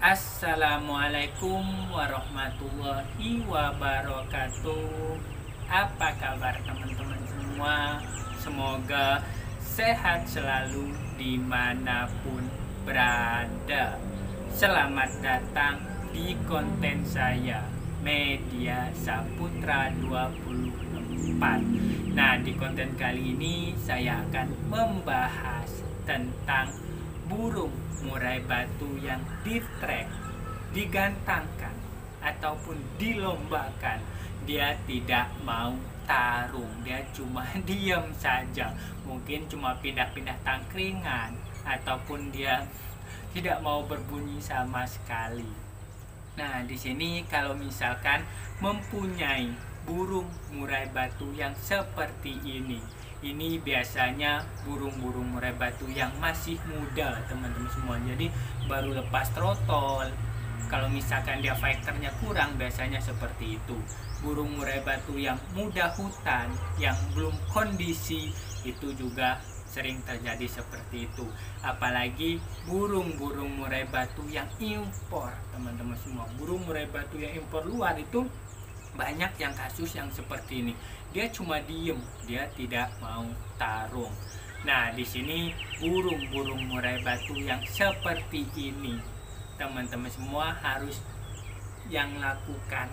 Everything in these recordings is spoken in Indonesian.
Assalamualaikum warahmatullahi wabarakatuh. Apa kabar teman-teman semua? Semoga sehat selalu dimanapun berada. Selamat datang di konten saya, Media Saputra 24. Nah, di konten kali ini saya akan membahas tentang burung murai batu yang ditrek, digantangkan, ataupun dilombakan. Dia tidak mau tarung, dia cuma diam saja. Mungkin cuma pindah-pindah tangkringan, ataupun dia tidak mau berbunyi sama sekali. Nah, di sini kalau misalkan mempunyai burung murai batu yang seperti ini biasanya burung-burung murai batu yang masih muda, teman-teman semua. Jadi baru lepas trotol. Kalau misalkan dia fighternya kurang, biasanya seperti itu. Burung murai batu yang muda hutan, yang belum kondisi, itu juga sering terjadi seperti itu. Apalagi burung-burung murai batu yang impor, teman-teman semua. Burung murai batu yang impor luar itu banyak yang kasus yang seperti ini. Dia cuma diem, dia tidak mau tarung. Nah, di sini burung-burung murai batu yang seperti ini, teman-teman semua harus yang lakukan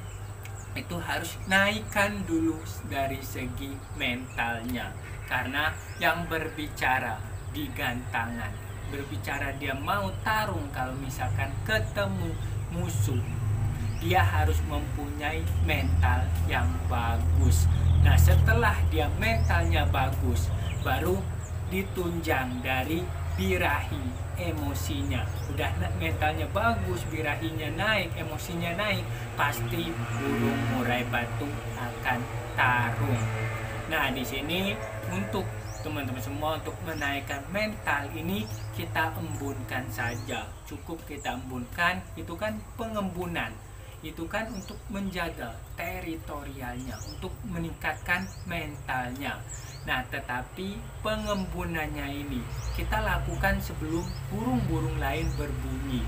itu harus naikkan dulu dari segi mentalnya. Karena yang berbicara di gantangan, berbicara dia mau tarung, kalau misalkan ketemu musuh, dia harus mempunyai mental yang bagus. Nah, setelah dia mentalnya bagus, baru ditunjang dari birahi emosinya. Udah mentalnya bagus, birahinya naik, emosinya naik, pasti burung murai batu akan tarung. Nah, di sini untuk teman-teman semua, untuk menaikkan mental ini kita embunkan saja. Cukup kita embunkan, itu kan pengembunan. Itu kan untuk menjaga teritorialnya, untuk meningkatkan mentalnya. Nah, tetapi pengembunannya ini kita lakukan sebelum burung-burung lain berbunyi.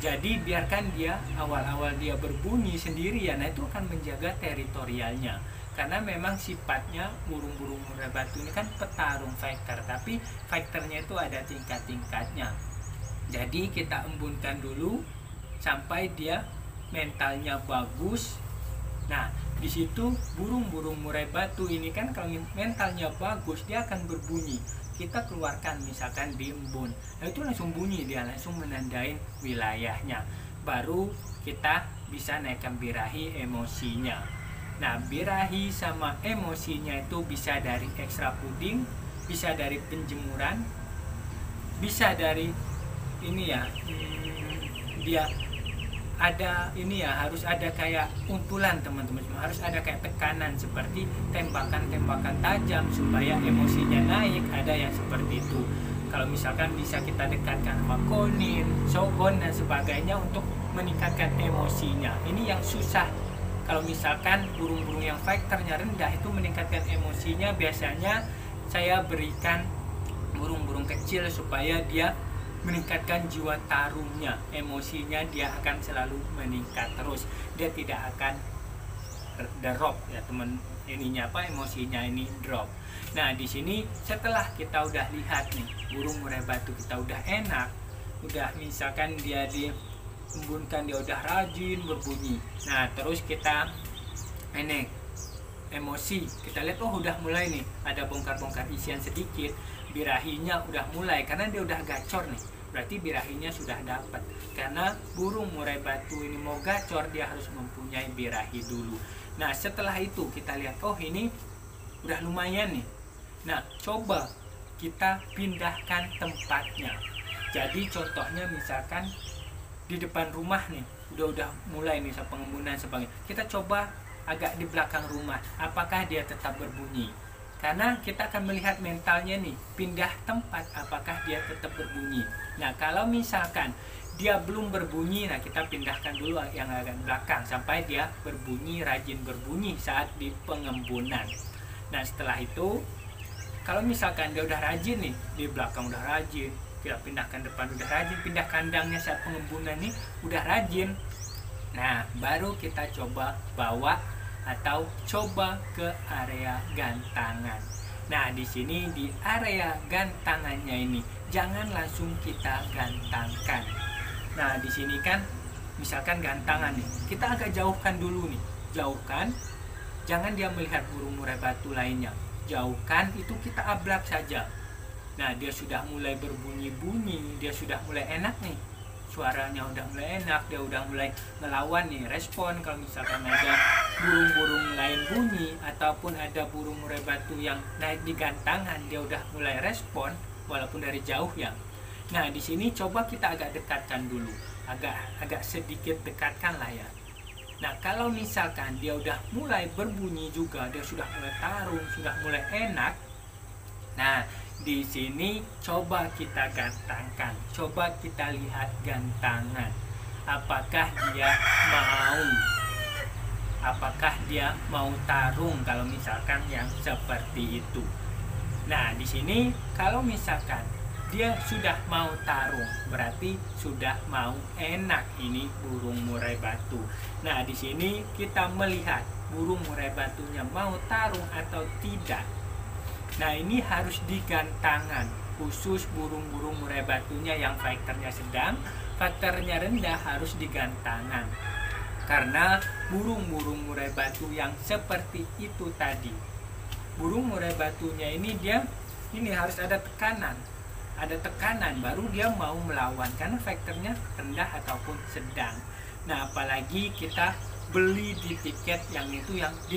Jadi biarkan dia awal-awal dia berbunyi sendirian, nah itu akan menjaga teritorialnya. Karena memang sifatnya burung-burung murai batu ini kan petarung fighter, tapi fighternya itu ada tingkat-tingkatnya. Jadi kita embunkan dulu sampai dia mentalnya bagus. Nah, di situ burung-burung murai batu ini kan kalau mentalnya bagus, dia akan berbunyi. Kita keluarkan misalkan di embun, nah itu langsung bunyi, dia langsung menandain wilayahnya. Baru kita bisa naikkan birahi emosinya. Nah, birahi sama emosinya itu bisa dari ekstra puding, bisa dari penjemuran, bisa dari ini ya, dia ada ini ya, harus ada kayak puntulan, teman-teman, harus ada kayak tekanan seperti tembakan-tembakan tajam supaya emosinya naik. Ada yang seperti itu. Kalau misalkan bisa kita dekatkan sama konin, shogun dan sebagainya untuk meningkatkan emosinya. Ini yang susah. Kalau misalkan burung-burung yang fighternya rendah itu meningkatkan emosinya, biasanya saya berikan burung-burung kecil supaya dia meningkatkan jiwa tarungnya, emosinya dia akan selalu meningkat terus. Dia tidak akan drop ya, teman, ininya apa, emosinya ini drop. Nah, di sini setelah kita udah lihat nih burung murai batu kita udah enak, udah misalkan dia diembunkan, dia udah rajin berbunyi. Nah, terus kita ini emosi, kita lihat udah mulai nih ada bongkar-bongkar isian sedikit, birahinya udah mulai, karena dia udah gacor nih, berarti birahinya sudah dapat. Karena burung murai batu ini mau gacor, dia harus mempunyai birahi dulu. Nah, setelah itu kita lihat ini udah lumayan nih. Nah, coba kita pindahkan tempatnya. Jadi contohnya misalkan di depan rumah nih udah mulai nih pengembunan sebagainya, kita coba agak di belakang rumah, apakah dia tetap berbunyi? Karena kita akan melihat mentalnya nih, pindah tempat apakah dia tetap berbunyi. Nah, kalau misalkan dia belum berbunyi, nah kita pindahkan dulu yang agak belakang sampai dia berbunyi, rajin berbunyi saat di pengembunan. Nah, setelah itu kalau misalkan dia udah rajin nih, di belakang udah rajin, pindahkan depan udah rajin, pindah kandangnya saat pengembunan nih udah rajin. Nah, baru kita coba bawa atau coba ke area gantangan. Nah, di sini di area gantangannya ini jangan langsung kita gantangkan. Nah, di sini kan misalkan gantangan nih, kita agak jauhkan dulu nih. Jauhkan, jangan dia melihat burung murai batu lainnya. Jauhkan, itu kita ablak saja. Nah, dia sudah mulai berbunyi-bunyi, dia sudah mulai enak nih. Suaranya udah mulai enak, dia udah mulai ngelawan nih, respon. Kalau misalkan ada burung-burung lain bunyi ataupun ada burung murai batu yang naik di gantangan, dia udah mulai respon walaupun dari jauh ya. Nah, di sini coba kita agak dekatkan dulu, agak sedikit dekatkan lah ya. Nah, kalau misalkan dia udah mulai berbunyi juga, dia sudah mulai tarung, sudah mulai enak. Nah, di sini coba kita gantangkan, coba kita lihat gantangan. Apakah dia mau tarung kalau misalkan yang seperti itu. Nah, di sini kalau misalkan dia sudah mau tarung, berarti sudah mau enak ini burung murai batu. Nah, di sini kita melihat burung murai batunya mau tarung atau tidak. Nah, ini harus digantangan, khusus burung-burung murai batunya yang faktornya sedang, faktornya rendah harus digantangan. Karena burung-burung murai batu yang seperti itu tadi, burung murai batunya ini harus ada tekanan baru dia mau melawan, karena faktornya rendah ataupun sedang. Nah, apalagi kita beli di tiket yang di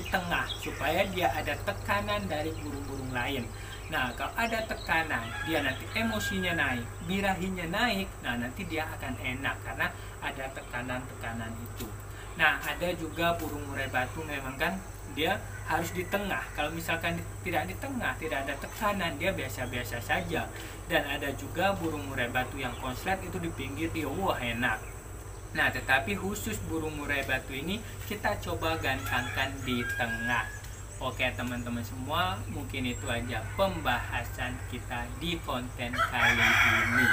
tengah supaya dia ada tekanan dari burung-burung lain. Nah, kalau ada tekanan, dia nanti emosinya naik, birahinya naik. Nah, nanti dia akan enak karena ada tekanan-tekanan itu. Nah, ada juga burung murai batu memang kan dia harus di tengah. Kalau misalkan tidak di tengah, tidak ada tekanan, dia biasa-biasa saja. Dan ada juga burung murai batu yang konslet itu di pinggir, dia wah enak. Nah, tetapi khusus burung murai batu ini kita coba gantangkan di tengah. Oke teman-teman semua, mungkin itu aja pembahasan kita di konten kali ini.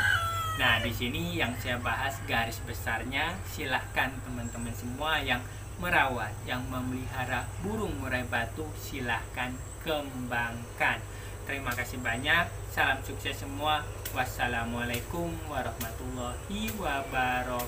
Nah, di sini yang saya bahas garis besarnya, silahkan teman-teman semua yang merawat, yang memelihara burung murai batu, silahkan kembangkan. Terima kasih banyak, salam sukses semua. Wassalamualaikum warahmatullahi wabarakatuh.